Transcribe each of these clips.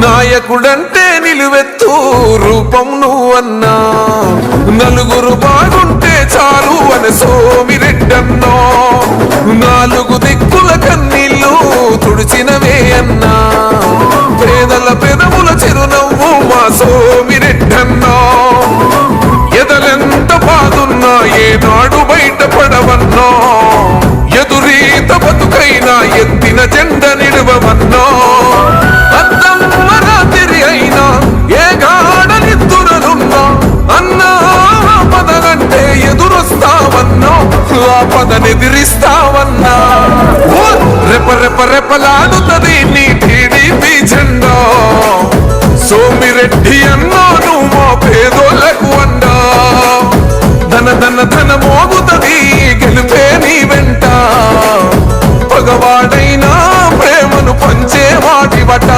నాయకుడంటే నిలువెత్తు రూపం నువ్వన్నా, నలుగురు బాగుంటే చాలు అని సోమిరెడ్డన్నా, నాలుగు దిక్కుల కన్నీళ్ళు తుడిచినవే అన్నా, పేదల పెదవుల చిరునవ్వు మా సోమిరెడ్డన్నా, ఎదలెంత బాగున్నా ఏనాడు బయటపడవన్నా, ఎదురీత బతుకైనా ఎత్తిన జెండ నిలువవన్నా, అద్దమ్మ రాత్రి అయినా ఏ గాడనిద్దురనున్నా అన్నా, పదనంటే ఎదురొస్తావన్నా, ఆ పదనెదిరిస్తావన్నా, రెప రెప రెపలాడుతుంది నీ టీడీపీ జెండా, సోమిరెడ్డి అన్నా నువ్వు మా పేదోళ్లకు అండా, ధన ధన ధన మోగుతుంది గెలుపే నీ వెంట, పగవాడైనా ప్రేమను పంచే వాటివట,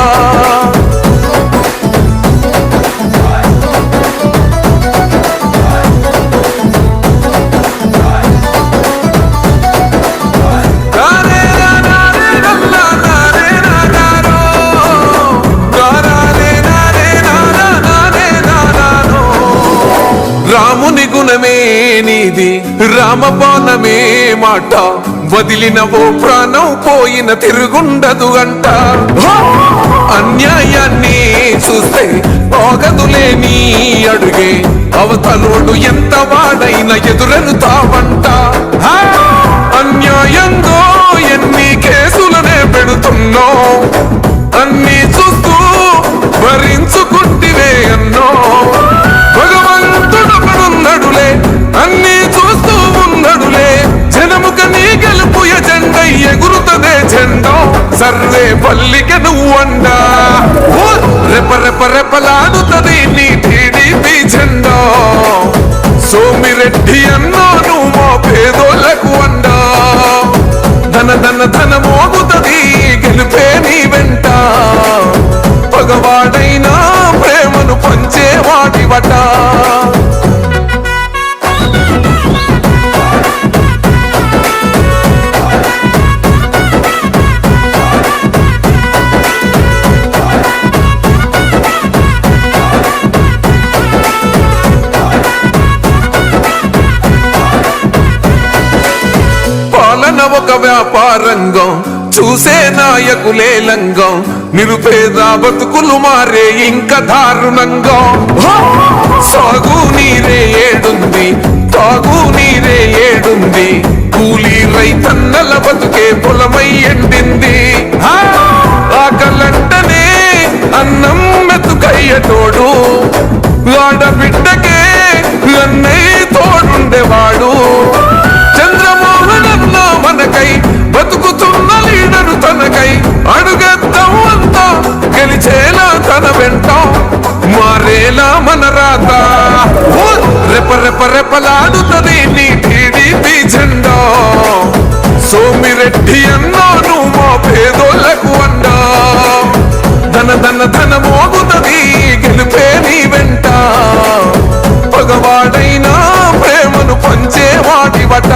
రాముని గుణమే నీది రామబాణమే మాట, వదిలిన ఓ ప్రాణం పోయిన తిరుగుండదు అంట, అన్యాయాన్ని చూస్తే ఆగదులే నీ అడుగే, అవతలోడు ఎంత వాడైన ఎదురెనుతావంట, అన్యాయంగా ఎన్ని కేసులనే పెడుతున్నో అన్ని చూస్తూ భరించుకుంటివే అన్నో, భగవంతుడొకడున్నడులే అన్ని చూస్తూ ఉన్నడులే, జనముక నీ గెలుపు ఎజెండా ఎగురుతదే జెండా, సర్వే పల్లికి నువ్వండా, రెప రెప రెపలాడుతుంది నీ టీడీపీ జెండా, సోమిరెడ్డి అన్నా నువ్వు మా పేదోళ్లకు అండా, ధన ధన ధన మోగుతుంది గెలుపే నీ వెంట, పగవాడైనా ప్రేమను పంచే వాటివట, పాలన ఒక వ్యాపారంగం చూసే నాయకులే లంగం, నిరుపేద బతుకులు మారే ఇంకా దారుణంగా, సాగు నీరే ఏడుంది తాగు నీరే ఏడుంది, కూలీ రైతన్నల బతుకే పొలమై ఎండింది, ఆకలంటనే అన్నం మెతుకయ్యటోడు, ఆడబిడ్డకే అన్నయ్య తోడుండేవాడు, చంద్రమోహనన్న మనకై బతుకుతున్న లీడరు తనకై, అడుగెత్తం అంతా గెలిచేలా తన వెంట, మారేలా మన రాత, రెప రెప రెపలాడుతుంది నీ టీడీపీ జెండా, సోమిరెడ్డి అన్నా నువ్వు మా పేదోళ్లకు అండా, ధన ధన ధన మోగుతుంది గెలుపే నీ వెంట, పగవాడైనా ప్రేమను పంచే వాటివట.